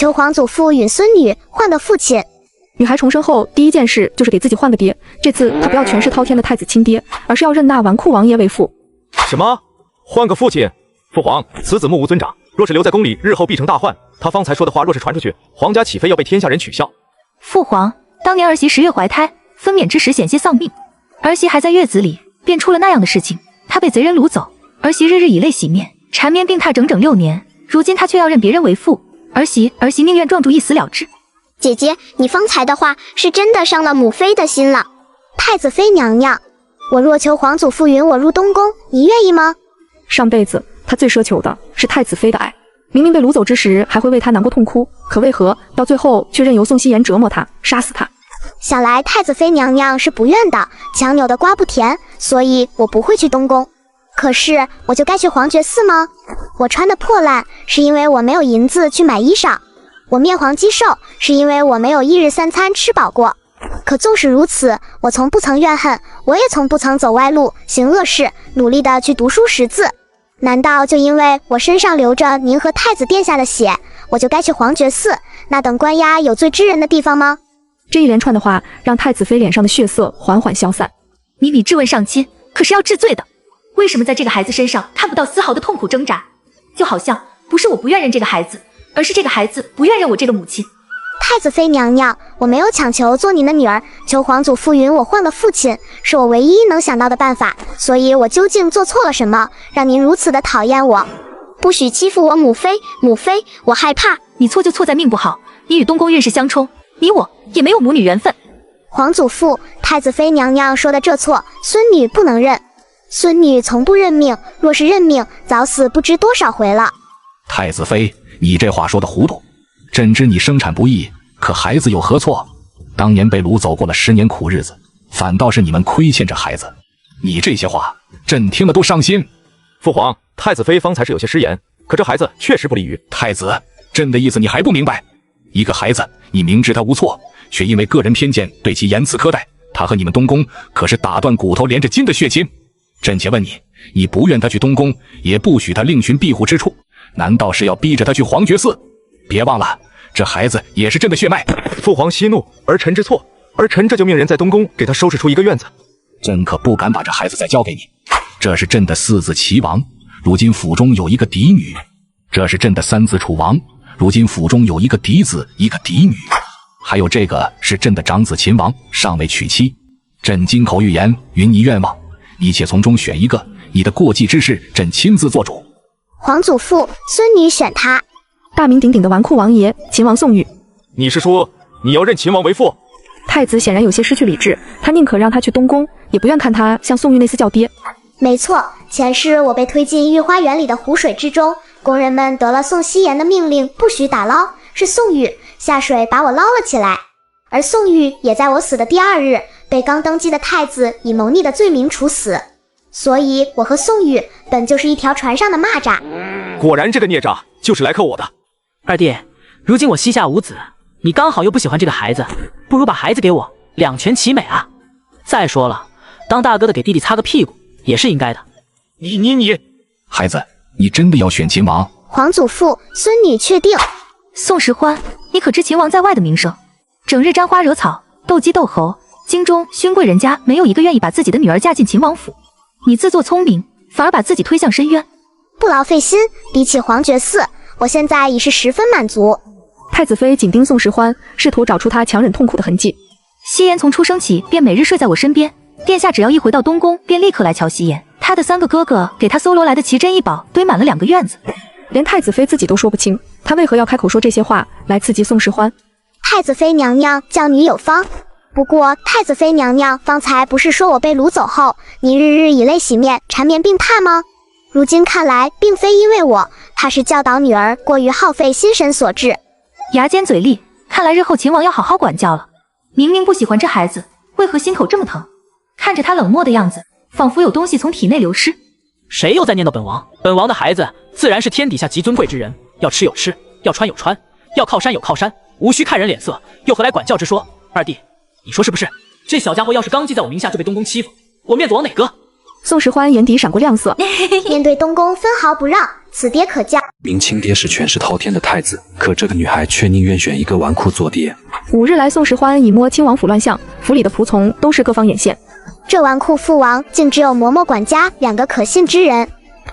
求皇祖父允孙女换个父亲。女孩重生后，第一件事就是给自己换个爹。这次她不要权势滔天的太子亲爹，而是要认那纨绔王爷为父。什么？换个父亲？父皇，此子目无尊长，若是留在宫里，日后必成大患。他方才说的话，若是传出去，皇家岂非要被天下人取笑？父皇，当年儿媳10月怀胎，分娩之时险些丧命，儿媳还在月子里，便出了那样的事情，她被贼人掳走，儿媳日日以泪洗面，缠绵病榻整整6年。如今她却要认别人为父，儿媳宁愿撞柱一死了之。姐姐，你方才的话是真的伤了母妃的心了。太子妃娘娘，我若求皇祖父允我入东宫，你愿意吗？上辈子她最奢求的是太子妃的爱，明明被掳走之时还会为她难过痛哭，可为何到最后却任由宋希言折磨她，杀死她？想来太子妃娘娘是不愿的，强扭的瓜不甜，所以我不会去东宫。可是我就该去皇觉寺吗？我穿的破烂是因为我没有银子去买衣裳，我面黄肌瘦是因为我没有1日3餐吃饱过。可纵使如此，我从不曾怨恨，我也从不曾走歪路行恶事，努力的去读书识字。难道就因为我身上流着您和太子殿下的血，我就该去皇觉寺那等关押有罪之人的地方吗？这一连串的话让太子妃脸上的血色缓缓消散。你质问上亲，可是要治罪的。为什么在这个孩子身上看不到丝毫的痛苦挣扎？就好像不是我不愿认这个孩子，而是这个孩子不愿认我这个母亲。太子妃娘娘，我没有强求做您的女儿，求皇祖父允我换个父亲，是我唯一能想到的办法。所以我究竟做错了什么，让您如此的讨厌我？不许欺负我母妃，母妃，我害怕。你错就错在命不好，你与东宫运势相冲，你我也没有母女缘分。皇祖父，太子妃娘娘说的这错，孙女不能认。孙女从不认命，若是认命，早死不知多少回了。太子妃，你这话说的糊涂。朕知你生产不易，可孩子有何错？当年被掳走过了10年苦日子，反倒是你们亏欠着孩子。你这些话，朕听了都伤心。父皇，太子妃方才是有些失言，可这孩子确实不利于太子。朕的意思你还不明白？一个孩子，你明知他无错，却因为个人偏见对其严词苛待，他和你们东宫可是打断骨头连着筋的血亲。朕且问你，你不愿他去东宫，也不许他另寻庇护之处，难道是要逼着他去皇觉寺？别忘了，这孩子也是朕的血脉。父皇息怒，儿臣知错，儿臣这就命人在东宫给他收拾出一个院子。朕可不敢把这孩子再交给你。这是朕的4子齐王，如今府中有一个嫡女；这是朕的3子楚王，如今府中有一个嫡子，一个嫡女。还有这个是朕的长子秦王，尚未娶妻。朕金口玉言，允你愿望，你且从中选一个，你的过继之事，朕亲自做主。皇祖父，孙女选他。大名鼎鼎的纨绔王爷秦王宋玉。你是说你要认秦王为父？太子显然有些失去理智，他宁可让他去东宫，也不愿看他向宋玉那厮叫爹。没错，前世我被推进御花园里的湖水之中，工人们得了宋希言的命令，不许打捞，是宋玉下水把我捞了起来。而宋玉也在我死的第2日，被刚登基的太子以谋逆的罪名处死。所以我和宋玉本就是一条船上的蚂蚱。果然这个孽障就是来克我的。二弟，如今我膝下无子，你刚好又不喜欢这个孩子，不如把孩子给我，两全其美啊！再说了，当大哥的给弟弟擦个屁股也是应该的。你，孩子，你真的要选秦王？皇祖父，孙女确定。宋时欢，你可知秦王在外的名声？整日沾花惹草，斗鸡斗猴，京中勋贵人家没有一个愿意把自己的女儿嫁进秦王府。你自作聪明，反而把自己推向深渊。不劳费心，比起皇觉寺，我现在已是十分满足。太子妃紧盯宋时欢，试图找出他强忍痛苦的痕迹。希言从出生起便每日睡在我身边，殿下只要一回到东宫，便立刻来瞧希言。他的3个哥哥给他搜罗来的奇珍异宝堆满了2个院子。连太子妃自己都说不清，他为何要开口说这些话来刺激宋时欢？太子妃娘娘教女有方。不过太子妃娘娘方才不是说我被掳走后，你日日以泪洗面，缠绵病榻吗？如今看来并非因为我，怕是教导女儿过于耗费心神所致。牙尖嘴利，看来日后秦王要好好管教了。明明不喜欢这孩子，为何心口这么疼？看着他冷漠的样子，仿佛有东西从体内流失。谁又在念叨本王？本王的孩子自然是天底下极尊贵之人，要吃有吃，要穿有穿，要靠山有靠山，无需看人脸色，又何来管教之说？二弟，你说是不是？这小家伙要是刚记在我名下就被东宫欺负，我面子往哪搁？宋时欢眼底闪过亮色。面对东宫分毫不让，此爹可教。明亲爹是权势滔天的太子，可这个女孩却宁愿选一个纨绔做爹。5日来，宋时欢以摸亲王府乱象，府里的仆从都是各方眼线。这纨绔父王竟只有嬷嬷管家2个可信之人。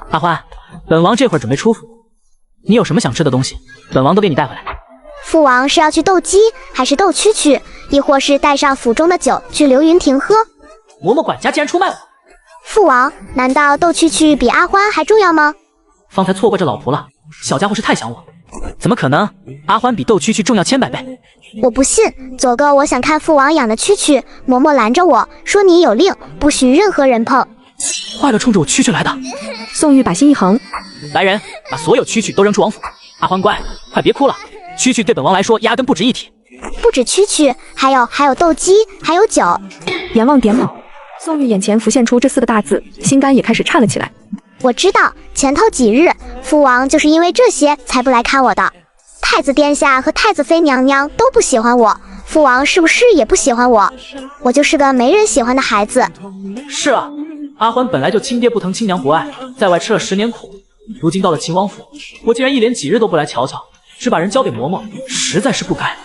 阿欢，本王这会儿准备出府，你有什么想吃的东西，本王都给你带回来。父王是要去斗鸡，还是斗蛐蛐，亦或是带上府中的酒去流云亭喝？嬷嬷管家竟然出卖我！父王，难道斗蛐蛐比阿欢还重要吗？方才错怪这老仆了，小家伙是太想我。怎么可能？阿欢比斗蛐蛐重要千百倍。我不信，昨个我想看父王养的蛐蛐，嬷嬷拦着我说你有令，不许任何人碰。坏了，冲着我蛐蛐来的。宋玉把心一横，来人，把所有蛐蛐都扔出王府。阿欢乖，快别哭了，蛐蛐对本王来说压根不值一提。不止蛐蛐，还有斗鸡，还有酒。阎王点卯。宋玉眼前浮现出这4个大字，心肝也开始颤了起来。我知道，前头几日父王就是因为这些才不来看我的。太子殿下和太子妃娘娘都不喜欢我，父王是不是也不喜欢我？我就是个没人喜欢的孩子。是啊，阿欢本来就亲爹不疼亲娘不爱，在外吃了10年苦，如今到了秦王府，我竟然一连几日都不来瞧瞧，只把人交给嬷嬷，实在是不该。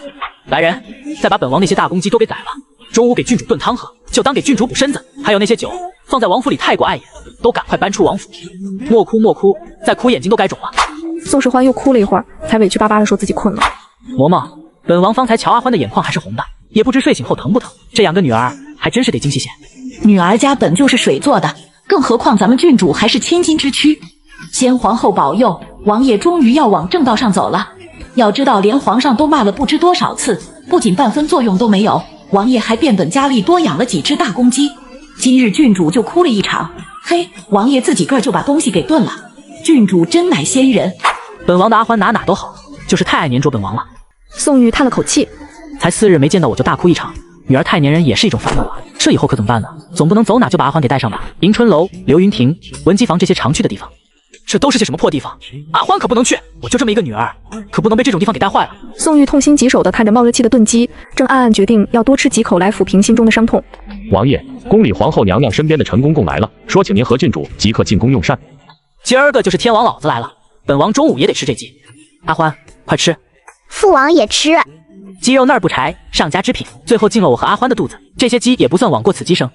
来人，再把本王那些大公鸡都给宰了，中午给郡主炖汤喝，就当给郡主补身子。还有那些酒，放在王府里太过碍眼，都赶快搬出王府。莫哭莫哭，再哭眼睛都该肿了。宋时欢又哭了一会儿，才委屈巴巴地说自己困了。嬷嬷，本王方才瞧阿欢的眼眶还是红的，也不知睡醒后疼不疼。这养个女儿还真是得精细些。女儿家本就是水做的，更何况咱们郡主还是千金之躯。先皇后保佑，王爷终于要往正道上走了。要知道，连皇上都骂了不知多少次，不仅半分作用都没有，王爷还变本加厉多养了几只大公鸡。今日郡主就哭了一场，嘿，王爷自己个儿就把东西给炖了。郡主真乃仙人。本王的阿欢哪都好，就是太爱黏着本王了。宋玉叹了口气，才4日没见到我就大哭一场，女儿太黏人也是一种烦恼啊。这以后可怎么办呢？总不能走哪就把阿欢给带上吧？迎春楼、流云亭、文姬房这些常去的地方，这都是些什么破地方？阿欢可不能去，我就这么一个女儿，可不能被这种地方给带坏了。宋玉痛心疾首地看着冒热气的炖鸡，正暗暗决定要多吃几口来抚平心中的伤痛。王爷，宫里皇后娘娘身边的陈公公来了，说请您和郡主即刻进宫用膳。今儿个就是天王老子来了，本王中午也得吃这鸡。阿欢，快吃。父王也吃。鸡肉那儿不柴，上佳之品，最后进了我和阿欢的肚子，这些鸡也不算枉过此鸡生。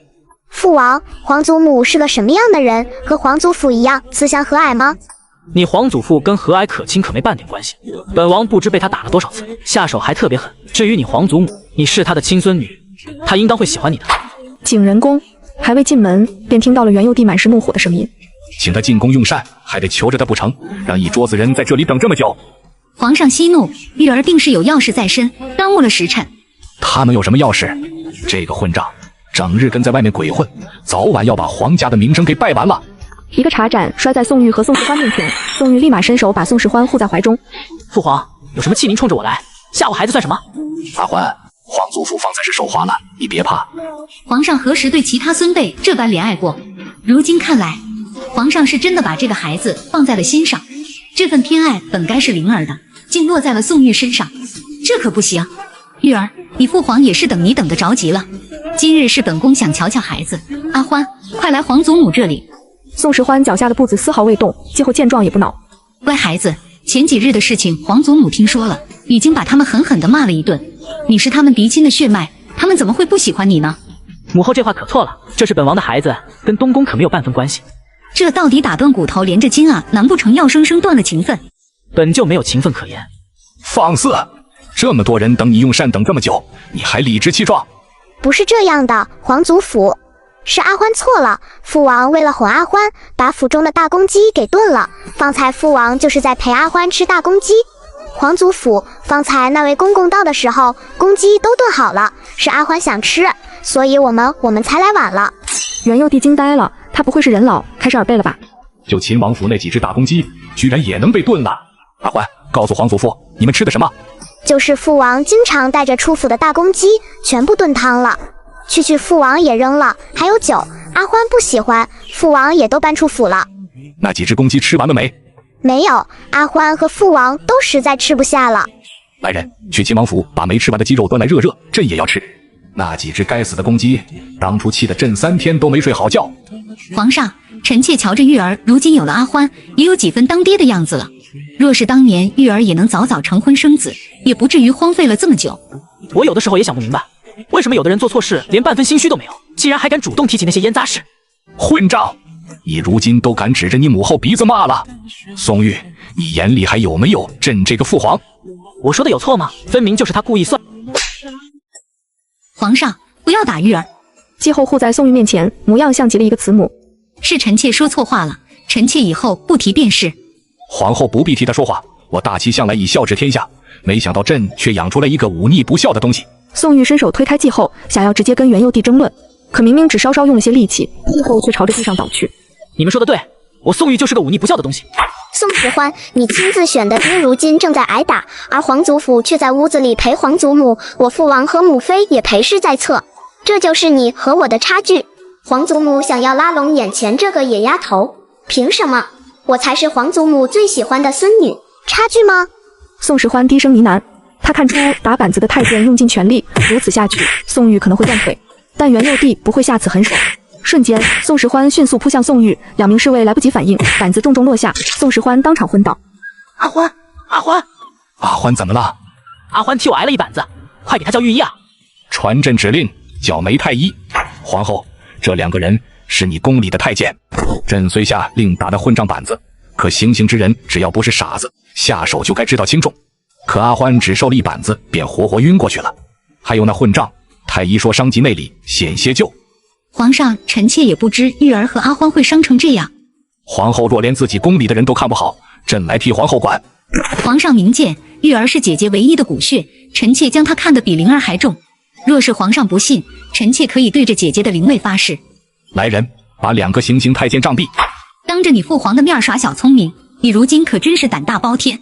父王，皇祖母是个什么样的人？和皇祖父一样慈祥和蔼吗？你皇祖父跟和蔼可亲可没半点关系，本王不知被他打了多少次，下手还特别狠。至于你皇祖母，你是他的亲孙女，他应当会喜欢你的。景仁宫还未进门，便听到了元佑帝满是怒火的声音。请他进宫用膳，还得求着他不成？让一桌子人在这里等这么久。皇上息怒，玉儿定是有要事在身，耽误了时辰。他能有什么要事？这个混账，整日跟在外面鬼混，早晚要把皇家的名声给败完了。一个茶盏摔在宋玉和宋时欢面前，宋玉立马伸手把宋时欢护在怀中。父皇，有什么气您冲着我来，吓我孩子算什么？阿欢，皇祖父方才是手滑了，你别怕。皇上何时对其他孙辈这般怜爱过？如今看来，皇上是真的把这个孩子放在了心上。这份偏爱本该是灵儿的，竟落在了宋玉身上，这可不行。玉儿，你父皇也是等你等得着急了。今日是本宫想瞧瞧孩子，阿欢，快来皇祖母这里。宋时欢脚下的步子丝毫未动，继后见状也不恼。乖孩子，前几日的事情皇祖母听说了，已经把他们狠狠地骂了一顿。你是他们嫡亲的血脉，他们怎么会不喜欢你呢？母后这话可错了，这是本王的孩子，跟东宫可没有半分关系。这到底打断骨头连着筋啊，难不成要生生断了情分？本就没有情分可言。放肆！这么多人等你用膳等这么久，你还理直气壮？不是这样的，皇祖府是阿欢错了。父王为了哄阿欢，把府中的大公鸡给炖了。方才父王就是在陪阿欢吃大公鸡。皇祖府方才那位公公到的时候，公鸡都炖好了，是阿欢想吃，所以我们才来晚了。元佑帝惊呆了，他不会是人老开始耳背了吧？就秦王府那几只大公鸡，居然也能被炖了。阿欢，告诉皇祖父，你们吃的什么？就是父王经常带着出府的大公鸡，全部炖汤了。蛐蛐父王也扔了，还有酒，阿欢不喜欢，父王也都搬出府了。那几只公鸡吃完了没？没有，阿欢和父王都实在吃不下了。来人，去秦王府把没吃完的鸡肉端来热热，朕也要吃。那几只该死的公鸡，当初气得朕3天都没睡好觉。皇上，臣妾瞧着玉儿如今有了阿欢，也有几分当爹的样子了。若是当年玉儿也能早早成婚生子，也不至于荒废了这么久。我有的时候也想不明白，为什么有的人做错事连半分心虚都没有，竟然还敢主动提起那些烟杂事。混账！你如今都敢指着你母后鼻子骂了，宋玉，你眼里还有没有朕这个父皇？我说的有错吗？分明就是他故意算。皇上，不要打玉儿。继后护在宋玉面前，模样像极了一个慈母。是臣妾说错话了，臣妾以后不提便是。皇后不必替他说话，我大齐向来以孝治天下，没想到朕却养出来一个忤逆不孝的东西。宋玉伸手推开继后，想要直接跟元佑帝争论，可明明只稍稍用了些力气，继后却朝着地上倒去。你们说的对，我宋玉就是个忤逆不孝的东西。宋时欢，你亲自选的爹如今正在挨打，而皇祖父却在屋子里陪皇祖母，我父王和母妃也陪侍在侧，这就是你和我的差距。皇祖母想要拉拢眼前这个野丫头，凭什么？我才是皇祖母最喜欢的孙女，差距吗？宋时欢低声呢喃，他看出打板子的太监用尽全力，如此下去，宋玉可能会断腿，但元佑帝不会下此狠手。瞬间，宋时欢迅速扑向宋玉，两名侍卫来不及反应，板子重重落下，宋时欢当场昏倒。阿欢，阿欢，阿欢怎么了？阿欢替我挨了一板子，快给他叫御医啊！传朕指令，叫梅太医。皇后，这2个人是你宫里的太监，朕虽下令打的混账板子，可行刑之人只要不是傻子，下手就该知道轻重。可阿欢只受了一板子，便活活晕过去了。还有那混账，太医说伤及内里，险些救。皇上，臣妾也不知玉儿和阿欢会伤成这样。皇后若连自己宫里的人都看不好，朕来替皇后管。皇上明鉴，玉儿是姐姐唯一的骨血，臣妾将她看得比灵儿还重。若是皇上不信，臣妾可以对着姐姐的灵位发誓。来人，把2个行刑太监杖毙。当着你父皇的面耍小聪明，你如今可真是胆大包天。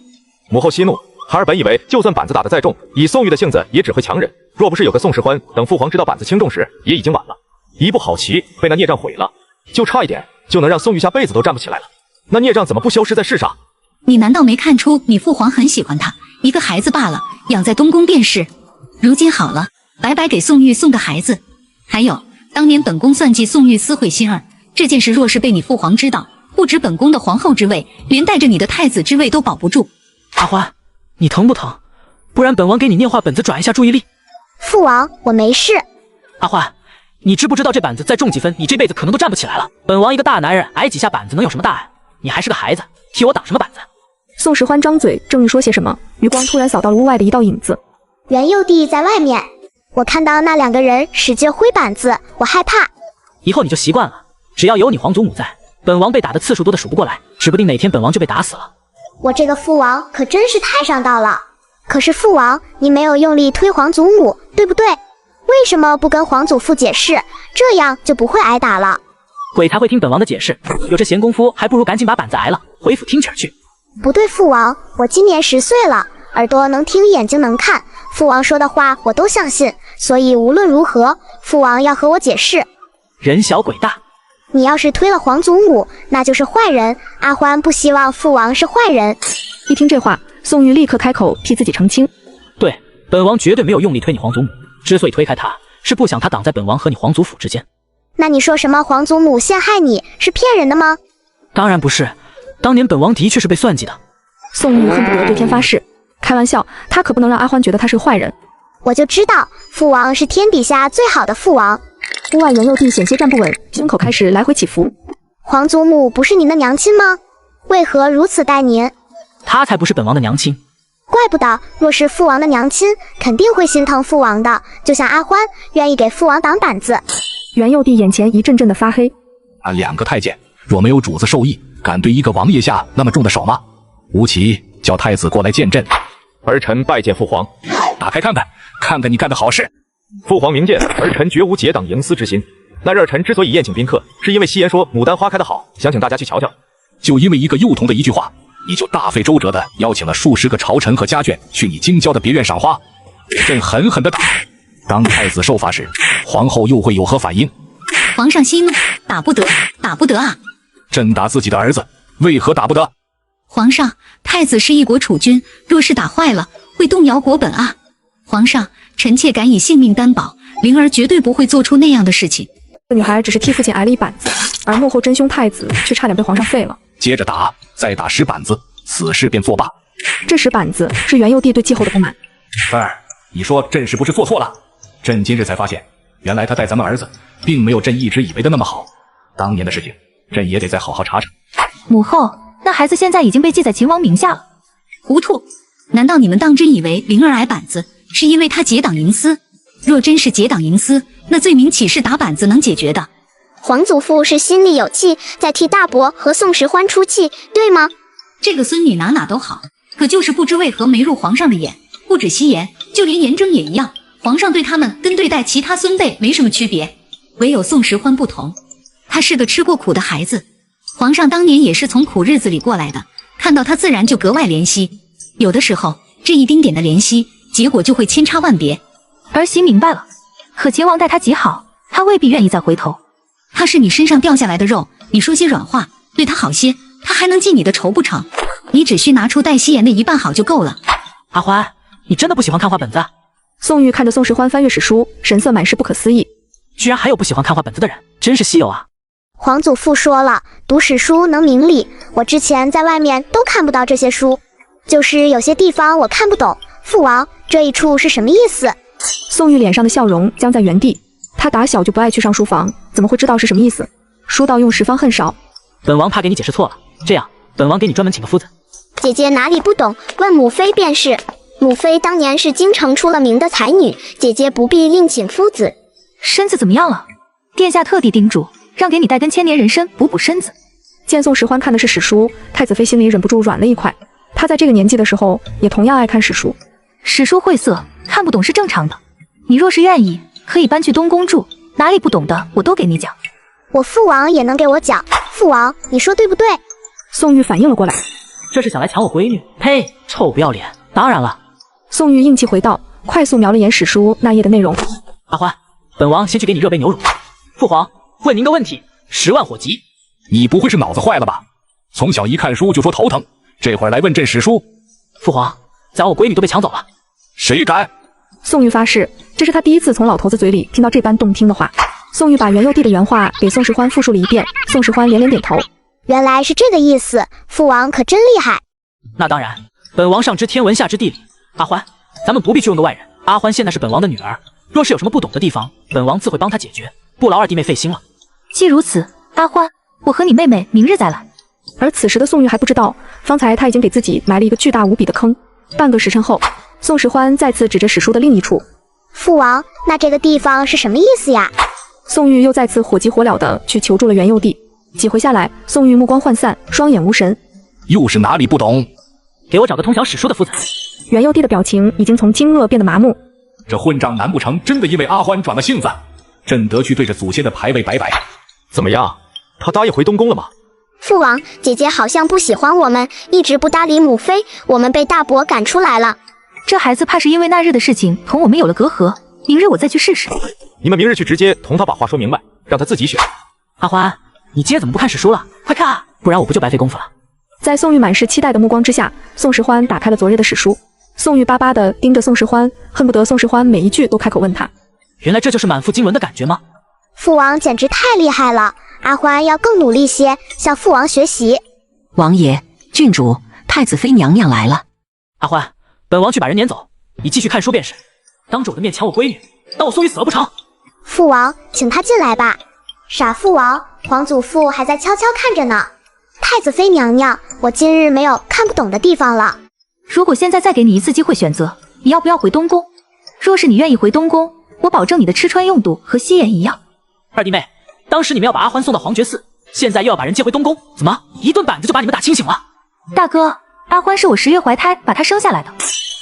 母后息怒，孩儿本以为就算板子打得再重，以宋玉的性子也只会强忍，若不是有个宋时欢，等父皇知道板子轻重时，也已经晚了。一步好棋被那孽障毁了，就差一点就能让宋玉下辈子都站不起来了。那孽障怎么不消失在世上？你难道没看出你父皇很喜欢他，一个孩子罢了，养在东宫便是。如今好了，白白给宋玉送个孩子。还有，当年本宫算计宋玉私会心儿，这件事若是被你父皇知道，不止本宫的皇后之位，连带着你的太子之位都保不住。阿欢，你疼不疼？不然本王给你念话本子转一下注意力。父王，我没事。阿欢，你知不知道这板子再重几分，你这辈子可能都站不起来了。本王一个大男人挨几下板子能有什么大碍？你还是个孩子，替我挡什么板子？宋时欢张嘴正欲说些什么，余光突然扫到了屋外的一道影子。元佑帝在外面，我看到那2个人使劲挥板子，我害怕。以后你就习惯了，只要有你皇祖母在，本王被打的次数多的数不过来，指不定哪天本王就被打死了。我这个父王可真是太上道了。可是父王，你没有用力推皇祖母，对不对？为什么不跟皇祖父解释？这样就不会挨打了。鬼才会听本王的解释，有这闲工夫，还不如赶紧把板子挨了，回府听曲儿去。不对，父王，我今年10岁了，耳朵能听，眼睛能看，父王说的话我都相信，所以无论如何，父王要和我解释。人小鬼大，你要是推了皇祖母，那就是坏人。阿欢不希望父王是坏人。一听这话，宋玉立刻开口替自己澄清：对，本王绝对没有用力推你皇祖母，之所以推开他，是不想他挡在本王和你皇祖府之间。那你说什么皇祖母陷害你是骗人的吗？当然不是，当年本王的确是被算计的。宋玉恨不得对天发誓，开玩笑，他可不能让阿欢觉得他是个坏人。我就知道父王是天底下最好的父王。屋外元佑帝险些站不稳，胸口开始来回起伏。皇祖母不是您的娘亲吗？为何如此待您？她才不是本王的娘亲。怪不得，若是父王的娘亲，肯定会心疼父王的，就像阿欢愿意给父王挡板子。元佑帝眼前一阵阵的发黑。2个太监若没有主子授意，敢对一个王爷下那么重的手吗？吴奇，叫太子过来见朕。儿臣拜见父皇。打开看看，看看你干的好事。父皇明鉴，儿臣绝无结党营私之心。那日儿臣之所以宴请宾客，是因为戏言说牡丹花开得好，想请大家去瞧瞧。就因为一个幼童的一句话，你就大费周折的邀请了数十个朝臣和家眷去你京郊的别院赏花，朕狠狠的打。当太子受罚时，皇后又会有何反应？皇上息怒，打不得，打不得啊！朕打自己的儿子，为何打不得？皇上，太子是一国储君，若是打坏了，会动摇国本啊！皇皇上，臣妾敢以性命担保，灵儿绝对不会做出那样的事情。这女孩只是替父亲挨了一板子，而幕后真凶太子却差点被皇上废了。接着打，再打10板子，此事便作罢。这10板子是元佑帝对继后的不满。芬儿，你说朕是不是做错了？朕今日才发现，原来他待咱们儿子，并没有朕一直以为的那么好。当年的事情，朕也得再好好查查。母后，那孩子现在已经被记在秦王名下了。糊涂！难道你们当真以为灵儿挨板子是因为她结党营私？若真是结党营私，那罪名岂是打板子能解决的？皇祖父是心里有气，在替大伯和宋时欢出气，对吗？这个孙女哪都好，可就是不知为何没入皇上的眼。不止西颜，就连颜征也一样，皇上对他们跟对待其他孙辈没什么区别，唯有宋时欢不同。他是个吃过苦的孩子，皇上当年也是从苦日子里过来的，看到他自然就格外怜惜。有的时候，这一丁点的怜惜，结果就会千差万别。儿媳明白了，可秦王待他极好，他未必愿意再回头。他是你身上掉下来的肉，你说些软话，对他好些，他还能记你的仇不成？你只需拿出待西颜的一半好就够了。阿欢，你真的不喜欢看画本子？宋玉看着宋时欢翻阅史书，神色满是不可思议。居然还有不喜欢看画本子的人，真是稀有啊！皇祖父说了，读史书能明理，我之前在外面都看不到这些书，就是有些地方我看不懂。父王，这一处是什么意思？宋玉脸上的笑容僵在原地，他打小就不爱去上书房，怎么会知道是什么意思？书到用时方恨少。本王怕给你解释错了，这样，本王给你专门请个夫子。姐姐哪里不懂，问母妃便是。母妃当年是京城出了名的才女，姐姐不必另请夫子。身子怎么样了？殿下特地叮嘱，让给你带根千年人参补补身子。见宋时欢看的是史书，太子妃心里忍不住软了一块。她在这个年纪的时候，也同样爱看史书。史书晦涩，看不懂是正常的。你若是愿意，可以搬去东宫住，哪里不懂的我都给你讲。我父王也能给我讲，父王，你说对不对？宋玉反应了过来，这是想来抢我闺女？呸，臭不要脸！当然了。宋玉硬气回道，快速瞄了眼史书那页的内容。阿欢，本王先去给你热杯牛乳。父皇，问您个问题，10万火急。你不会是脑子坏了吧？从小一看书就说头疼，这会儿来问朕史书？父皇，咱我闺女都被抢走了。谁敢？宋玉发誓，这是他第一次从老头子嘴里听到这般动听的话。宋玉把元佑帝的原话给宋时欢复述了一遍，宋时欢连连点头。原来是这个意思，父王可真厉害。那当然，本王上知天文下知地理。阿欢，咱们不必去问个外人。阿欢现在是本王的女儿，若是有什么不懂的地方，本王自会帮她解决，不劳二弟妹费心了。既如此，阿欢，我和你妹妹明日再来。而此时的宋玉还不知道，方才他已经给自己埋了一个巨大无比的坑。半个时辰后，宋时欢再次指着史书的另一处。父王，那这个地方是什么意思呀？宋玉又再次火急火燎地去求助了元佑帝。几回下来，宋玉目光涣散，双眼无神。又是哪里不懂？给我找个通晓史书的夫子。元佑帝的表情已经从惊愕变得麻木。这混账难不成真的因为阿欢转了性子？朕得去对着祖先的牌位摆摆。怎么样？他答应回东宫了吗？父王，姐姐好像不喜欢我们，一直不搭理母妃，我们被大伯赶出来了。这孩子怕是因为那日的事情同我们有了隔阂，明日我再去试试。你们明日去直接同他把话说明白，让他自己选。阿欢，你今夜怎么不看史书了？快看啊，不然我不就白费功夫了。在宋玉满是期待的目光之下，宋时欢打开了昨日的史书。宋玉巴巴地盯着宋时欢，恨不得宋时欢每一句都开口问他。原来这就是满腹经纶的感觉吗？父王简直太厉害了，阿欢要更努力些，向父王学习。王爷，郡主，太子妃娘娘来了。阿欢，本王去把人撵走，你继续看书便是。当着我的面抢我闺女，当我宋玉死了不成？父王，请他进来吧。傻父王，皇祖父还在悄悄看着呢。太子妃娘娘，我今日没有看不懂的地方了。如果现在再给你一次机会选择，你要不要回东宫？若是你愿意回东宫，我保证你的吃穿用度和西颜一样。二弟妹，当时你们要把阿欢送到皇觉寺，现在又要把人接回东宫，怎么一顿板子就把你们打清醒了？大哥，阿欢是我10月怀胎把她生下来的。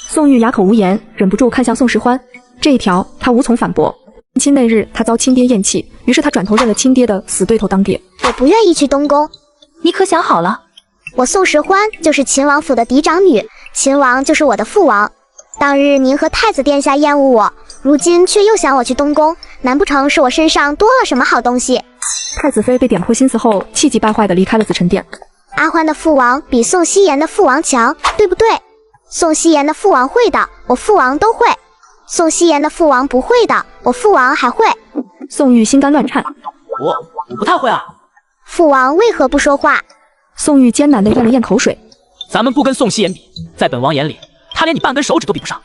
宋玉哑口无言，忍不住看向宋时欢，这一条他无从反驳。亲那日他遭亲爹厌弃，于是他转头认了亲爹的死对头当爹。我不愿意去东宫。你可想好了？我宋时欢就是秦王府的嫡长女，秦王就是我的父王。当日您和太子殿下厌恶我，如今却又想我去东宫，难不成是我身上多了什么好东西？太子妃被点破心思后，气急败坏地离开了紫宸殿。阿欢的父王比宋希言的父王强，对不对？宋希言的父王会的，我父王都会。宋希言的父王不会的，我父王还会。宋玉心肝乱颤，我不太会啊。父王为何不说话？宋玉艰难地咽了咽口水。咱们不跟宋希言比，在本王眼里，他连你半根手指都比不上。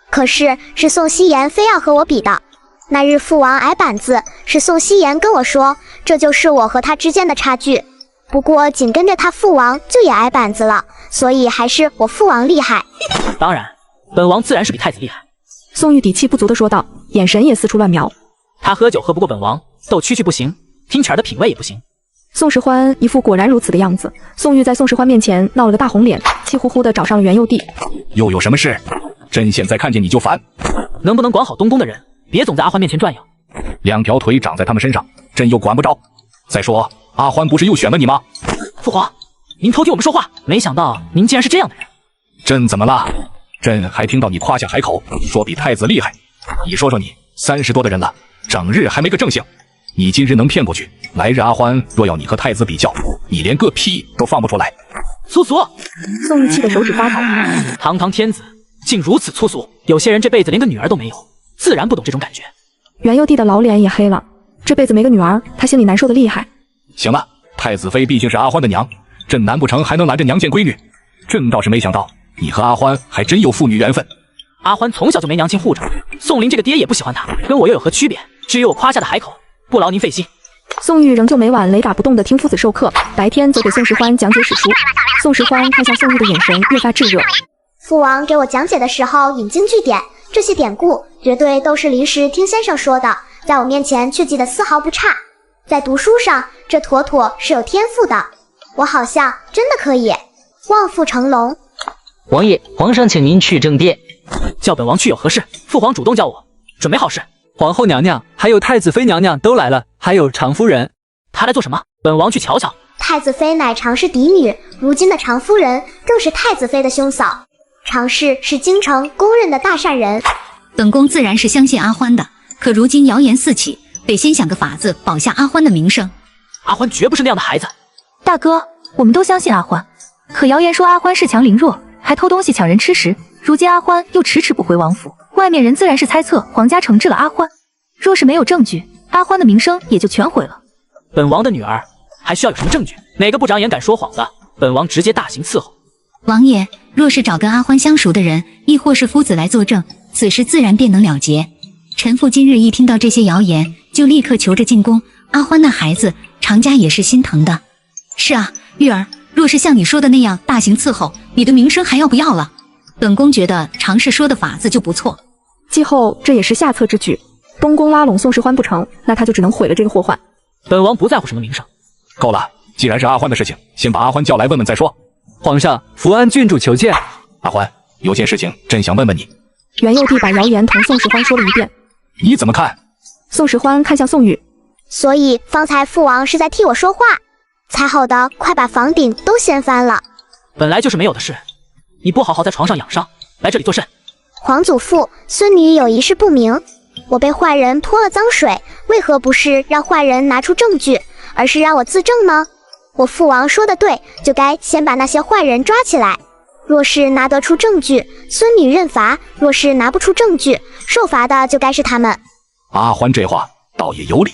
可是宋希言非要和我比的。那日父王挨板子，是宋希言跟我说，这就是我和他之间的差距。不过紧跟着他父王就也挨板子了，所以还是我父王厉害。当然，本王自然是比太子厉害。宋玉底气不足地说道，眼神也四处乱瞄。他喝酒喝不过本王，斗蛐蛐不行，听起儿的品味也不行。宋时欢一副果然如此的样子。宋玉在宋时欢面前闹了个大红脸，气呼呼地找上了袁佑帝。又有什么事？朕现在看见你就烦。能不能管好东宫的人，别总在阿欢面前转悠。2条腿长在他们身上，朕又管不着。再说阿欢不是又选了你吗？父皇，您偷听我们说话，没想到您竟然是这样的人。朕怎么了？朕还听到你夸下海口，说比太子厉害。你说说你，30多的人了，整日还没个正形。你今日能骗过去，来日阿欢若要你和太子比较，你连个屁都放不出来。粗俗！宋玉气得手指发抖。堂堂天子竟如此粗俗，有些人这辈子连个女儿都没有，自然不懂这种感觉。袁佑帝的老脸也黑了，这辈子没个女儿，他心里难受的厉害。行了，太子妃毕竟是阿欢的娘，朕难不成还能拦着娘见闺女？朕倒是没想到，你和阿欢还真有父女缘分。阿欢从小就没娘亲护着，宋林这个爹也不喜欢他，跟我又有何区别？至于我夸下的海口，不劳您费心。宋玉仍旧每晚雷打不动地听夫子授课，白天则给宋时欢讲解史书。宋时欢看向宋玉的眼神越发炙热。父王给我讲解的时候引经据典，这些典故绝对都是临时听先生说的，在我面前却记得丝毫不差。在读书上，这妥妥是有天赋的，我好像真的可以望父成龙。王爷，皇上请您去正殿。叫本王去有何事？父皇主动叫我，准没好事。皇后娘娘还有太子妃娘娘都来了，还有常夫人。她来做什么？本王去瞧瞧。太子妃乃常氏嫡女，如今的常夫人更是太子妃的兄嫂。常氏是京城公认的大善人，本宫自然是相信阿欢的。可如今谣言四起，得先想个法子保下阿欢的名声。阿欢绝不是那样的孩子。大哥，我们都相信阿欢，可谣言说阿欢恃强凌弱，还偷东西抢人吃食。如今阿欢又迟迟不回王府，外面人自然是猜测皇家惩治了阿欢。若是没有证据，阿欢的名声也就全毁了。本王的女儿还需要有什么证据？哪个不长眼敢说谎的，本王直接大刑伺候。王爷，若是找跟阿欢相熟的人，亦或是夫子来作证，此事自然便能了结。臣妇今日一听到这些谣言，就立刻求着进宫。阿欢那孩子，常家也是心疼的。是啊，玉儿，若是像你说的那样大刑伺候，你的名声还要不要了？本宫觉得常氏说的法子就不错。继后这也是下策之举。东宫拉拢宋时欢不成，那他就只能毁了这个祸患。本王不在乎什么名声。够了，既然是阿欢的事情，先把阿欢叫来问问再说。皇上，福安郡主求见。阿欢，有件事情朕想问问你。袁佑帝把谣言同宋时欢说了一遍。你怎么看？宋时欢看向宋玉。所以方才父王是在替我说话。才好的，快把房顶都掀翻了。本来就是没有的事，你不好好在甚养伤，来这里做甚？皇祖父，孙女有一事不明。我被坏人泼了脏水，为何不是让坏人拿出证据，而是让我自证呢？我父王说的对，就该先把那些坏人抓起来。若是拿得出证据，孙女认罚；若是拿不出证据，受罚的就该是他们。阿欢这话倒也有理。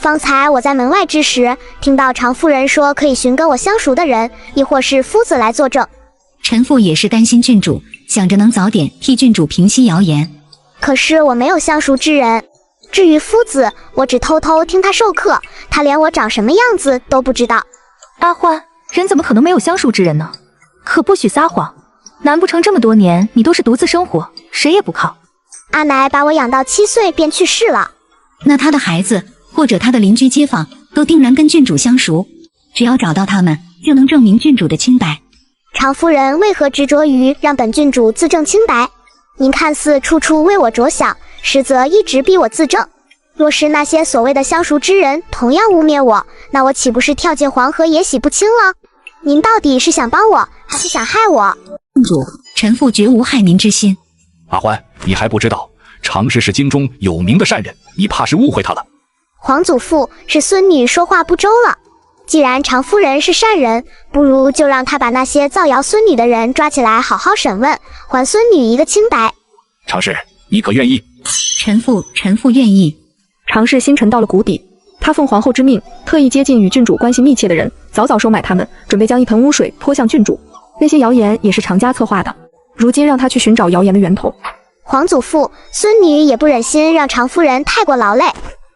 方才我在门外之时，听到常夫人说可以寻跟我相熟的人，亦或是夫子来作证。臣妇也是担心郡主，想着能早点替郡主平息谣言。可是我没有相熟之人。至于夫子，我只偷偷听他授课，他连我长什么样子都不知道。阿欢，人怎么可能没有相熟之人呢？可不许撒谎，难不成这么多年你都是独自生活，谁也不靠？阿奶把我养到7岁便去世了。那他的孩子或者他的邻居街坊都定然跟郡主相熟，只要找到他们，就能证明郡主的清白。常夫人为何执着于让本郡主自证清白？您看似处处为我着想，实则一直逼我自证。若是那些所谓的相熟之人同样污蔑我，那我岂不是跳进黄河也洗不清了？您到底是想帮我，还是想害我？郡主，臣妇绝无害您之心。阿欢，你还不知道，常氏是京中有名的善人，你怕是误会他了。皇祖父，是孙女说话不周了。既然常夫人是善人，不如就让她把那些造谣孙女的人抓起来，好好审问，还孙女一个清白。常氏，你可愿意？臣妇愿意。常氏心沉到了谷底，他奉皇后之命，特意接近与郡主关系密切的人，早早收买他们，准备将一盆污水泼向郡主。那些谣言也是常家策划的，如今让他去寻找谣言的源头。皇祖父、孙女也不忍心让常夫人太过劳累，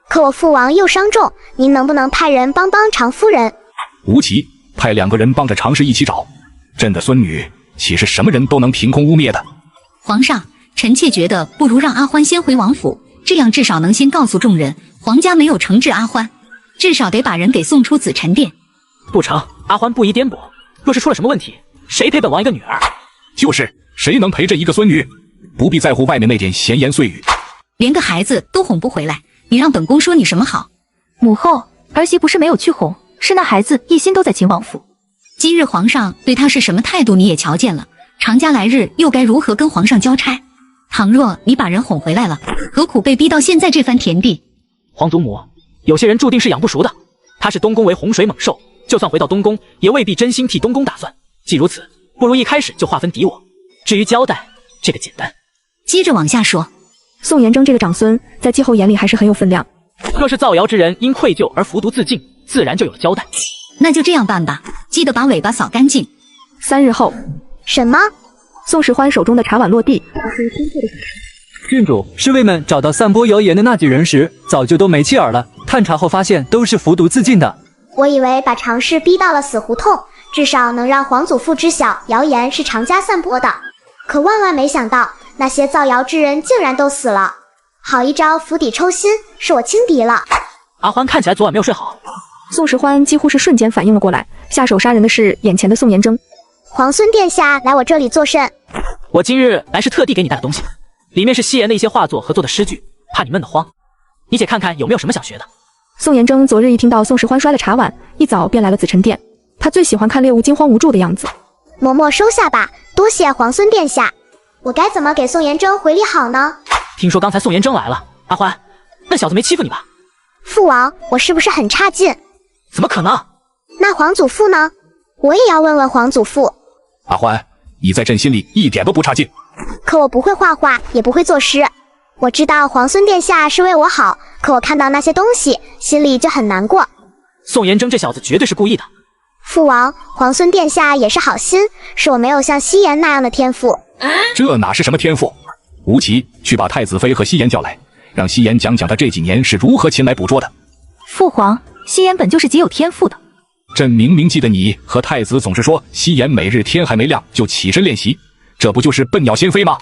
可我父王又伤重，您能不能派人帮帮常夫人？吴奇，派2个人帮着常氏一起找。朕的孙女岂是什么人都能凭空污蔑的？皇上，臣妾觉得不如让阿欢先回王府，这样至少能先告诉众人，皇家没有惩治阿欢，至少得把人给送出紫宸殿。不成，阿欢不宜颠簸，若是出了什么问题，谁陪本王一个女儿？就是，谁能陪着一个孙女？不必在乎外面那点闲言碎语。连个孩子都哄不回来，你让本宫说你什么好？母后，儿媳不是没有去哄，是那孩子一心都在秦王府。今日皇上对他是什么态度你也瞧见了，常家来日又该如何跟皇上交差？倘若你把人哄回来了，何苦被逼到现在这番田地？皇祖母，有些人注定是养不熟的。他是东宫为洪水猛兽，就算回到东宫，也未必真心替东宫打算。既如此，不如一开始就划分敌我。至于交代，这个简单。接着往下说。宋延征这个长孙，在季后眼里还是很有分量。若是造谣之人因愧疚而服毒自尽，自然就有了交代。那就这样办吧，记得把尾巴扫干净。3日后，什么？宋时欢手中的茶碗落地。郡主，侍卫们找到散播谣言的那几人时，早就都没气儿了。探查后发现都是服毒自尽的。我以为把常氏逼到了死胡同，至少能让皇祖父知晓谣言是常家散播的。可万万没想到，那些造谣之人竟然都死了。好一招釜底抽薪，是我轻敌了。阿欢看起来昨晚没有睡好。宋时欢几乎是瞬间反应了过来，下手杀人的是眼前的宋延征。皇孙殿下来我这里作甚？我今日来是特地给你带的东西，里面是西岩的一些画作和做的诗句，怕你闷得慌，你且看看有没有什么想学的。宋延征昨日一听到宋时欢摔了茶碗，一早便来了紫宸殿。他最喜欢看猎物惊慌无助的样子。嬷嬷收下吧，多谢皇孙殿下。我该怎么给宋延征回礼好呢？听说刚才宋延征来了，阿欢，那小子没欺负你吧？父王，我是不是很差劲？怎么可能？那皇祖父呢？我也要问问皇祖父。阿欢，你在朕心里一点都不差劲。可我不会画画，也不会作诗。我知道皇孙殿下是为我好，可我看到那些东西，心里就很难过。宋延征这小子绝对是故意的。父王，皇孙殿下也是好心，是我没有像西岩那样的天赋。这哪是什么天赋？吴奇，去把太子妃和西岩叫来，让西岩讲讲他这几年是如何勤来捕捉的。父皇，西岩本就是极有天赋的。朕明明记得你和太子总是说西岩每日天还没亮就起身练习，这不就是笨鸟先飞吗？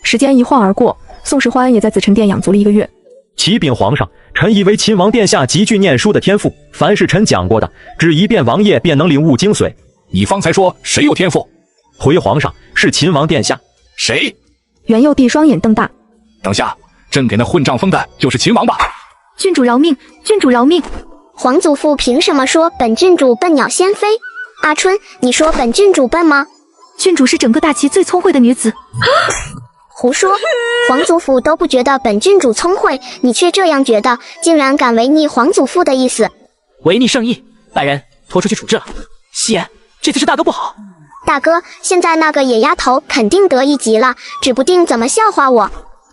时间一晃而过，宋时欢也在紫宸殿养足了1个月。启禀皇上，臣以为秦王殿下极具念书的天赋，凡是臣讲过的，只一遍王爷便能领悟精髓。你方才说谁有天赋？回皇上，是秦王殿下。谁？元佑帝双眼瞪大。等下，朕给那混账封的就是秦王吧？郡主饶命，郡主饶命！皇祖父凭什么说本郡主笨鸟先飞？阿春，你说本郡主笨吗？郡主是整个大齐最聪慧的女子。胡说，皇祖父都不觉得本郡主聪慧，你却这样觉得，竟然敢违逆皇祖父的意思。违逆圣意，来人，拖出去处置了。西岩，这次是大哥不好。大哥，现在那个野丫头肯定得意极了，指不定怎么笑话我。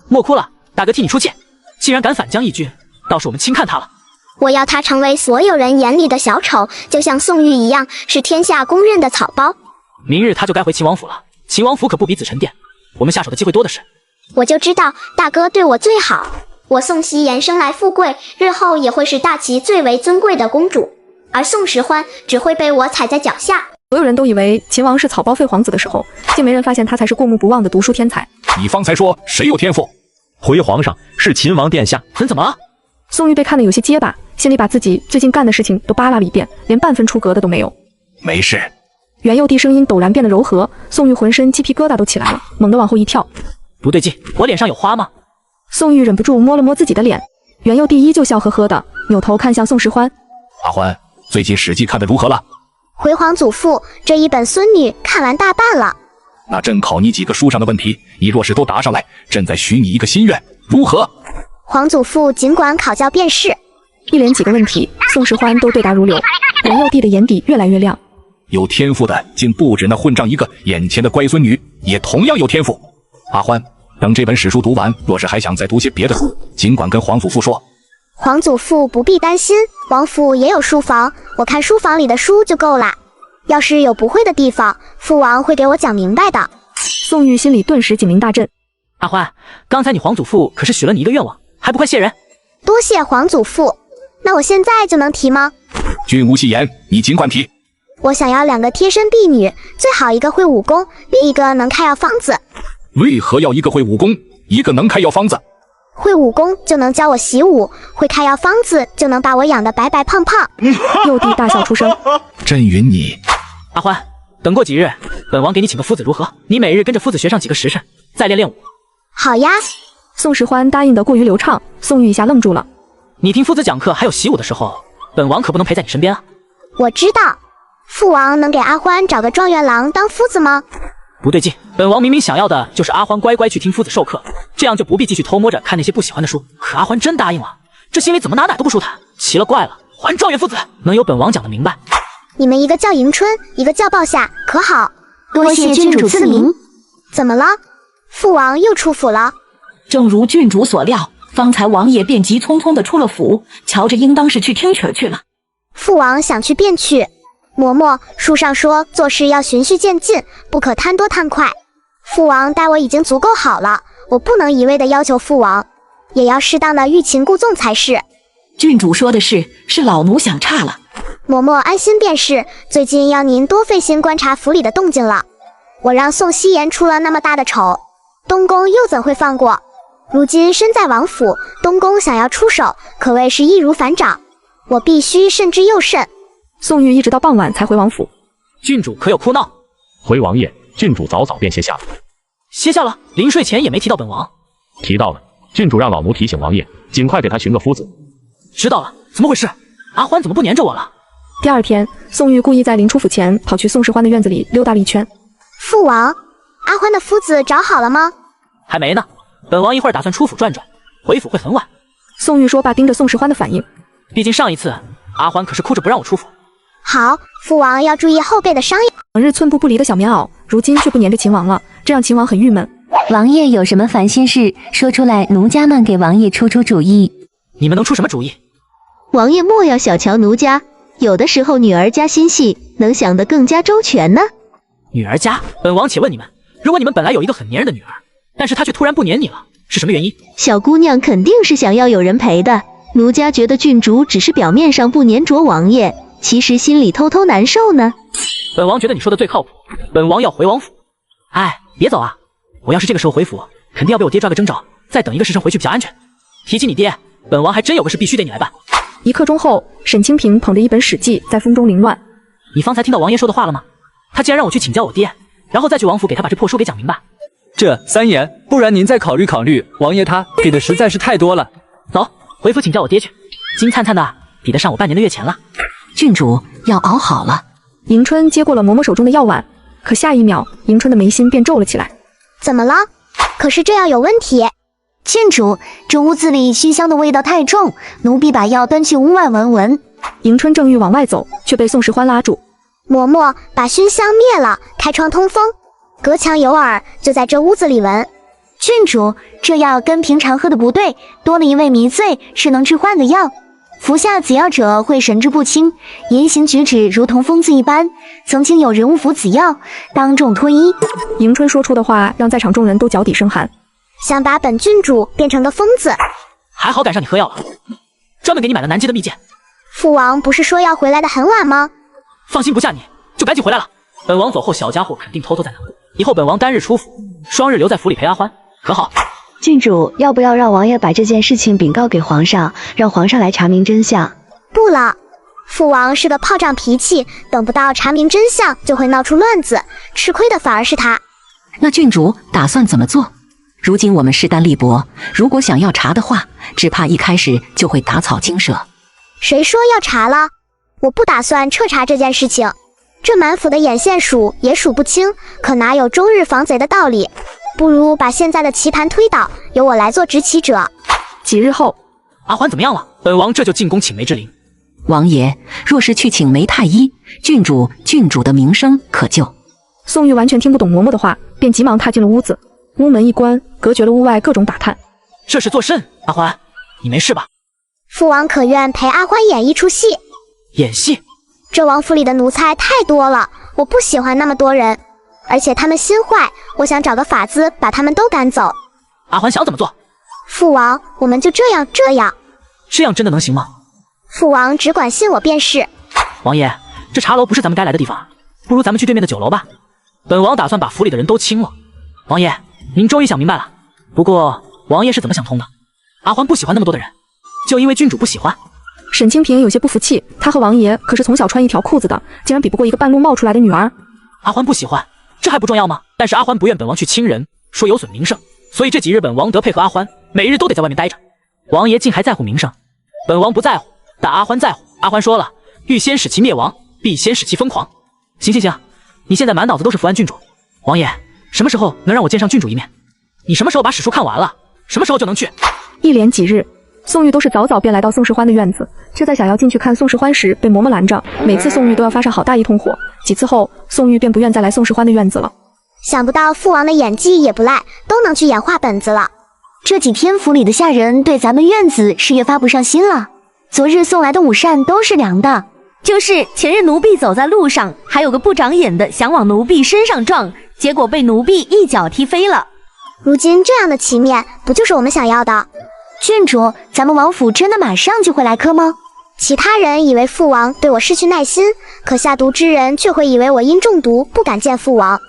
莫哭了，大哥替你出气。既然敢反将一军，倒是我们轻看他了。我要他成为所有人眼里的小丑，就像宋玉一样，是天下公认的草包。明日他就该回秦王府了，秦王府可不比紫宸殿，我们下手的机会多的是。我就知道大哥对我最好，我宋希言生来富贵，日后也会是大齐最为尊贵的公主，而宋时欢只会被我踩在脚下。所有人都以为秦王是草包废皇子的时候，竟没人发现他才是过目不忘的读书天才。你方才说谁有天赋？回皇上，是秦王殿下。怎么了？宋玉被看得有些结巴，心里把自己最近干的事情都扒拉了一遍，连半分出格的都没有。没事。元佑帝声音陡然变得柔和，宋玉浑身鸡皮疙瘩都起来了，猛地往后一跳。不对劲，我脸上有花吗？宋玉忍不住摸了摸自己的脸，元佑帝依旧笑呵呵的，扭头看向宋时欢。阿欢，最近史记看得如何了？回皇祖父，这一本孙女看完大半了。那朕考你几个书上的问题，你若是都答上来，朕再许你一个心愿，如何？皇祖父尽管考教便是。一连几个问题，宋时欢都对答如流。元佑帝的眼底越来越亮。有天赋的竟不止那混账一个，眼前的乖孙女也同样有天赋。阿欢，等这本史书读完，若是还想再读些别的书，尽管跟皇祖父说。皇祖父不必担心，王府也有书房，我看书房里的书就够啦。要是有不会的地方，父王会给我讲明白的。宋玉心里顿时警铃大震。阿欢，刚才你皇祖父可是许了你一个愿望，还不快谢人？多谢皇祖父。那我现在就能提吗？君无戏言，你尽管提。我想要2个贴身婢女，最好一个会武功，另一个能开药方子。为何要一个会武功，一个能开药方子？会武功就能教我习武，会开药方子就能把我养得白白胖胖。幼帝大笑出声。朕允你。阿欢，等过几日，本王给你请个夫子如何？你每日跟着夫子学上几个时辰，再练练武。好呀。宋时欢答应得过于流畅，宋玉一下愣住了。你听夫子讲课还有习武的时候，本王可不能陪在你身边啊。我知道。父王能给阿欢找个状元郎当夫子吗？不对劲，本王明明想要的就是阿欢乖乖去听夫子授课，这样就不必继续偷摸着看那些不喜欢的书。可阿欢真答应了，这心里怎么哪都不舒坦。奇了怪了，还状元夫子，能有本王讲的明白？你们一个叫迎春，一个叫鲍夏，可好？多谢君主赐名。怎么了？父王又出府了？正如郡主所料，方才王爷便急匆匆地出了府，瞧着应当是去听曲去了。父王想去便去。嬷嬷，书上说做事要循序渐进，不可贪多贪快。父王待我已经足够好了，我不能一味地要求父王，也要适当的欲擒故纵才是。郡主说的是老奴想差了。嬷嬷安心便是，最近要您多费心观察府里的动静了。我让宋希言出了那么大的丑，东宫又怎会放过？如今身在王府，东宫想要出手，可谓是易如反掌，我必须慎之又慎。宋玉一直到傍晚才回王府。郡主可有哭闹？回王爷，郡主早早便歇下了。歇下了？临睡前也没提到本王？提到了，郡主让老奴提醒王爷，尽快给他寻个夫子。知道了，怎么回事？阿欢怎么不黏着我了？第二天，宋玉故意在临出府前跑去宋世欢的院子里溜达了一圈。父王，阿欢的夫子找好了吗？还没呢，本王一会儿打算出府转转，回府会很晚。宋玉说罢，盯着宋世欢的反应。毕竟上一次阿欢可是哭着不让我出府。好，父王要注意后辈的伤养。往日寸步不离的小棉袄，如今却不黏着秦王了，这让秦王很郁闷。王爷有什么烦心事，说出来，奴家们给王爷出主意。你们能出什么主意？王爷莫要小瞧奴家，有的时候女儿家心细，能想得更加周全呢。女儿家？本王且问你们，如果你们本来有一个很粘人的女儿，但是她却突然不粘你了，是什么原因？小姑娘肯定是想要有人陪的。奴家觉得郡主只是表面上不粘着王爷，其实心里偷偷难受呢。本王觉得你说的最靠谱，本王要回王府。哎，别走啊！我要是这个时候回府，肯定要被我爹抓个征兆，再等一个时辰回去比较安全。提起你爹，本王还真有个事必须得你来办。1刻钟后，沈清平捧着一本史记在风中凌乱。你方才听到王爷说的话了吗？他竟然让我去请教我爹，然后再去王府给他把这破书给讲明白。这三言，不然您再考虑考虑。王爷他给的实在是太多了。走，回府请教我爹去。金灿灿的，抵得上我半年的月钱了。郡主药熬好了。迎春接过了嬷嬷手中的药碗，可下一秒，迎春的眉心便皱了起来。怎么了？可是这药有问题。郡主，这屋子里熏香的味道太重，奴婢把药端去屋外闻闻。迎春正欲往外走，却被宋时欢拉住。嬷嬷，把熏香灭了，开窗通风，隔墙有耳，就在这屋子里闻。郡主，这药跟平常喝的不对，多了一味迷醉，是能致幻的药。服下此药者会神志不清，言行举止如同疯子一般。曾经有人误服此药，当众脱衣。迎春说出的话让在场众人都脚底生寒。想把本郡主变成个疯子，还好赶上你喝药了，专门给你买了南极的蜜饯。父王不是说要回来的很晚吗？放心不下你，就赶紧回来了。本王走后，小家伙肯定偷偷在难过。以后本王单日出府，双日留在府里陪阿欢，可好？郡主，要不要让王爷把这件事情禀告给皇上，让皇上来查明真相？不了，父王是个炮仗脾气，等不到查明真相就会闹出乱子，吃亏的反而是他。那郡主打算怎么做？如今我们势单力薄，如果想要查的话，只怕一开始就会打草惊蛇。谁说要查了？我不打算彻查这件事情。这满府的眼线数也数不清，可哪有终日防贼的道理？不如把现在的棋盘推倒，由我来做执棋者。几日后，阿欢怎么样了？本王这就进宫请梅之灵。王爷，若是去请梅太医，郡主的名声可就……宋玉完全听不懂嬷嬷的话，便急忙踏进了屋子。屋门一关，隔绝了屋外各种打探。这是做甚？阿欢，你没事吧？父王可愿陪阿欢演一出戏？演戏？这王府里的奴才太多了，我不喜欢那么多人，而且他们心坏，我想找个法子把他们都赶走。阿欢想怎么做？父王，我们就这样。这样真的能行吗？父王只管信我便是。王爷，这茶楼不是咱们该来的地方，不如咱们去对面的酒楼吧。本王打算把府里的人都清了。王爷，您终于想明白了。不过王爷是怎么想通的？阿欢不喜欢那么多的人，就因为郡主不喜欢？沈清平有些不服气，他和王爷可是从小穿一条裤子的，竟然比不过一个半路冒出来的女儿。阿欢不喜欢，这还不重要吗？但是阿欢不愿本王去亲人，说有损名声，所以这几日本王得配合阿欢，每日都得在外面待着。王爷竟还在乎名声，本王不在乎，但阿欢在乎。阿欢说了，欲先使其灭亡，必先使其疯狂。行，你现在满脑子都是福安郡主。王爷，什么时候能让我见上郡主一面？你什么时候把史书看完了？什么时候就能去？一连几日，宋玉都是早早便来到宋世欢的院子，就在想要进去看宋世欢时，被嬷嬷拦着。每次宋玉都要发上好大一通火，几次后，宋玉便不愿再来宋世欢的院子了。想不到父王的演技也不赖，都能去演画本子了。这几天府里的下人对咱们院子是越发不上心了。昨日送来的午膳都是凉的，就是前日奴婢走在路上，还有个不长眼的想往奴婢身上撞，结果被奴婢一脚踢飞了。如今这样的旗面，不就是我们想要的？郡主，咱们王府真的马上就会来客吗？其他人以为父王对我失去耐心，可下毒之人却会以为我因中毒不敢见父王，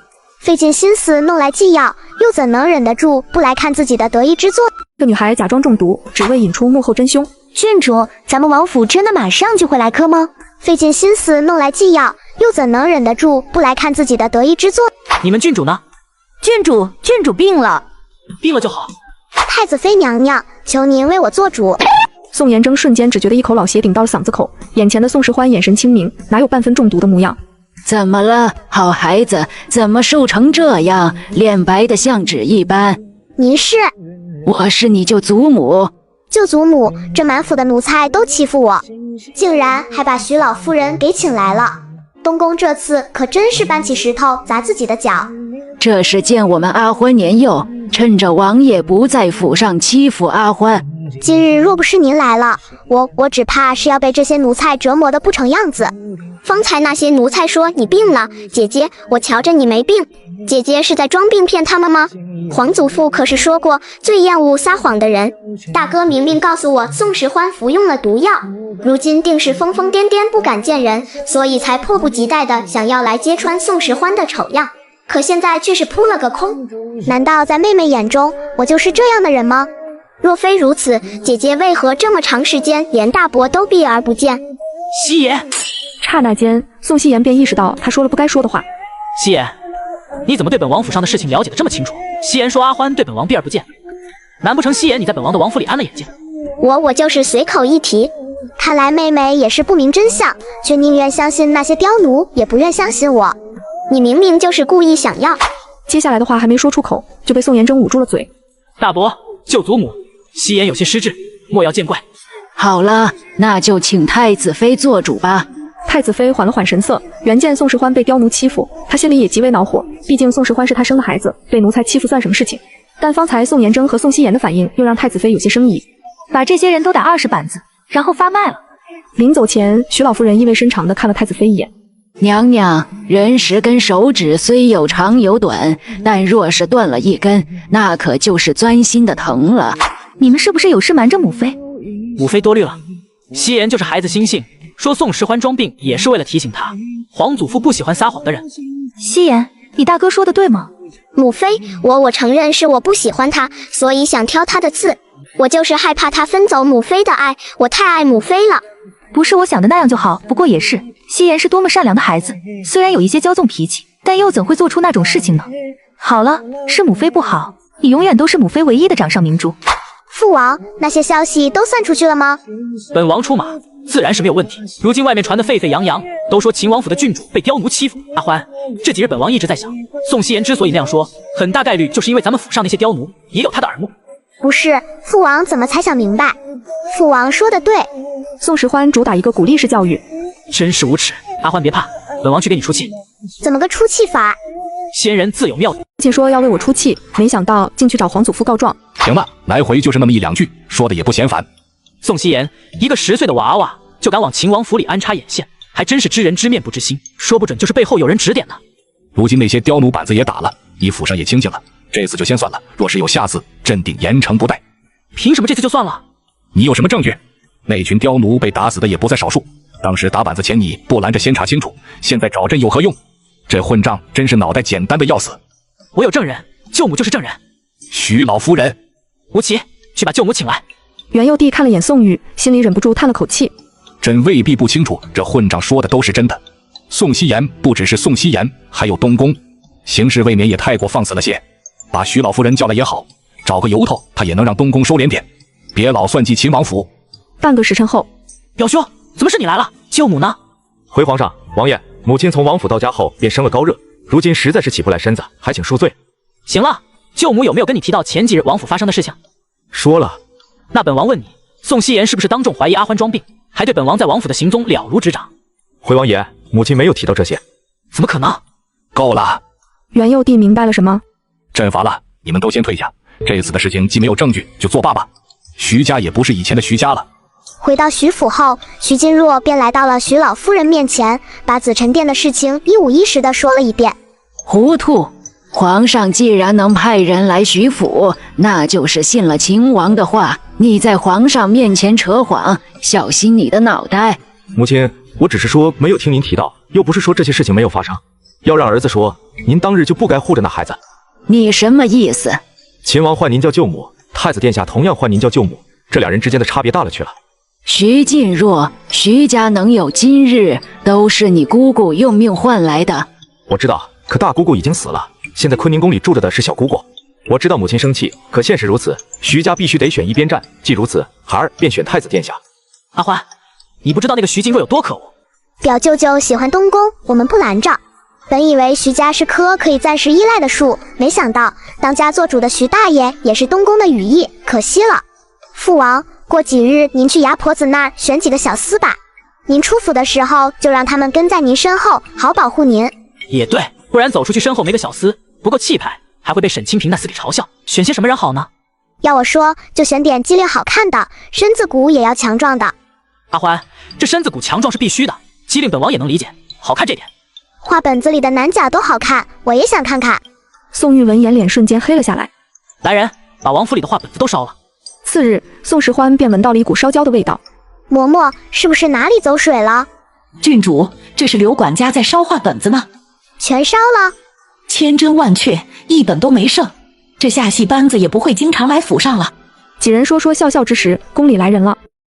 费尽心思弄来剂药，又怎能忍得住不来看自己的得意之作？这女孩假装中毒，只为引出幕后真凶。郡主，咱们王府真的马上就会来客吗？费尽心思弄来剂药，又怎能忍得住不来看自己的得意之作？你们郡主呢？郡主病了。病了就好。太子妃娘娘，求您为我做主。宋妍铮瞬间只觉得一口老血顶到了嗓子口，眼前的宋世欢眼神清明，哪有半分中毒的模样？怎么了，好孩子？怎么瘦成这样，脸白的像纸一般？您是？我是你舅祖母。舅祖母，这满府的奴才都欺负我，竟然还把徐老夫人给请来了。东宫这次可真是搬起石头砸自己的脚。这是见我们阿欢年幼，趁着王爷不在府上欺负阿欢。今日若不是您来了，我只怕是要被这些奴才折磨得不成样子。方才那些奴才说你病了，姐姐，我瞧着你没病，姐姐是在装病骗他们吗？皇祖父可是说过最厌恶撒谎的人，大哥明明告诉我宋时欢服用了毒药，如今定是疯疯癫癫不敢见人，所以才迫不及待的想要来揭穿宋时欢的丑样，可现在却是扑了个空。难道在妹妹眼中我就是这样的人吗？若非如此，姐姐为何这么长时间连大伯都避而不见？夕颜。刹那间，宋夕颜便意识到他说了不该说的话。夕颜，你怎么对本王府上的事情了解得这么清楚？夕颜说阿欢对本王避而不见，难不成夕颜你在本王的王府里安了眼睛？我就是随口一提，看来妹妹也是不明真相，却宁愿相信那些刁奴，也不愿相信我。你明明就是故意想要。接下来的话还没说出口，就被宋妍铮捂住了嘴。大伯，舅祖母，夕颜有些失智，莫要见怪。好了，那就请太子妃做主吧。太子妃缓了缓神色，原见宋时欢被刁奴欺负，她心里也极为恼火。毕竟宋时欢是她生的孩子，被奴才欺负算什么事情？但方才宋妍铮和宋夕颜的反应，又让太子妃有些生疑。把这些人都打20板子，然后发卖了。临走前，徐老夫人意味深长地看了太子妃一眼。娘娘，人10根手指虽有长有短，但若是断了一根，那可就是钻心的疼了。你们是不是有事瞒着母妃？母妃多虑了，夕颜就是孩子心性，说宋时欢装病也是为了提醒他，皇祖父不喜欢撒谎的人。夕颜，你大哥说的对吗？母妃，我承认是我不喜欢他，所以想挑他的刺。我就是害怕他分走母妃的爱，我太爱母妃了。不是我想的那样就好，不过也是，夕颜是多么善良的孩子，虽然有一些骄纵脾气，但又怎会做出那种事情呢？好了，是母妃不好，你永远都是母妃唯一的掌上明珠。父王，那些消息都散出去了吗？本王出马，自然是没有问题。如今外面传得沸沸扬扬，都说秦王府的郡主被刁奴欺负。阿欢，这几日本王一直在想，宋夕颜之所以那样说，很大概率就是因为咱们府上那些刁奴也有他的耳目。不是，父王怎么才想明白？父王说的对。宋时欢主打一个鼓励式教育，真是无耻。阿欢别怕，本王去给你出气。怎么个出气法？仙人自有妙计。竟说要为我出气，没想到竟去找皇祖父告状。行吧，来回就是那么一两句，说的也不嫌烦。宋希言，一个10岁的娃娃就敢往秦王府里安插眼线，还真是知人知面不知心，说不准就是背后有人指点呢。如今那些刁奴板子也打了，你府上也清静了，这次就先算了。若是有下次，朕定严惩不贷。凭什么这次就算了？你有什么证据？那群刁奴被打死的也不在少数。当时打板子前你不拦着先查清楚，现在找朕有何用？这混账真是脑袋简单的要死。我有证人，舅母就是证人。徐老夫人，吴奇，去把舅母请来。元佑帝看了眼宋玉，心里忍不住叹了口气。朕未必不清楚，这混账说的都是真的。宋希言不只是宋希言，还有东宫，行事未免也太过放肆了些。把徐老夫人叫来也好，找个由头，他也能让东宫收敛点，别老算计秦王府。半个时辰后，表兄，怎么是你来了？舅母呢？回皇上，王爷，母亲从王府到家后便生了高热，如今实在是起不来身子，还请恕罪。行了，舅母有没有跟你提到前几日王府发生的事情？说了。那本王问你，宋希言是不是当众怀疑阿欢装病，还对本王在王府的行踪了如指掌？回王爷，母亲没有提到这些。怎么可能？够了！元佑帝明白了什么？朕罚了，你们都先退下。这次的事情既没有证据，就作罢吧。徐家也不是以前的徐家了。回到徐府后，徐金若便来到了徐老夫人面前，把紫宸殿的事情一五一十地说了一遍。糊涂！皇上既然能派人来徐府，那就是信了秦王的话。你在皇上面前扯谎，小心你的脑袋。母亲，我只是说没有听您提到，又不是说这些事情没有发生。要让儿子说，您当日就不该护着那孩子。你什么意思？秦王唤您叫舅母，太子殿下同样唤您叫舅母，这两人之间的差别大了去了。徐静若，徐家能有今日，都是你姑姑用命换来的。我知道，可大姑姑已经死了，现在坤宁宫里住着的是小姑姑。我知道母亲生气，可现实如此，徐家必须得选一边站。既如此，孩儿便选太子殿下。阿欢，你不知道那个徐静若有多可恶。表舅舅喜欢东宫，我们不拦着。本以为徐家是棵可以暂时依赖的树，没想到当家做主的徐大爷也是东宫的羽翼，可惜了。父王，过几日您去牙婆子那儿选几个小厮吧。您出府的时候就让他们跟在您身后，好保护您。也对，不然走出去身后没个小厮，不够气派，还会被沈清平那厮给嘲笑。选些什么人好呢？要我说，就选点机灵好看的，身子骨也要强壮的。阿欢，这身子骨强壮是必须的，机灵本王也能理解，好看这点。画本子里的男角都好看，我也想看看。宋玉闻言脸瞬间黑了下来。来人，把王府里的画本子都烧了。次日，宋时欢便闻到了一股烧焦的味道。嬷嬷，是不是哪里走水了？郡主，这是刘管家在烧画本子呢。全烧了？千真万确，一本都没剩。这下戏班子也不会经常来府上了。几人说说笑笑之时，宫里来人了。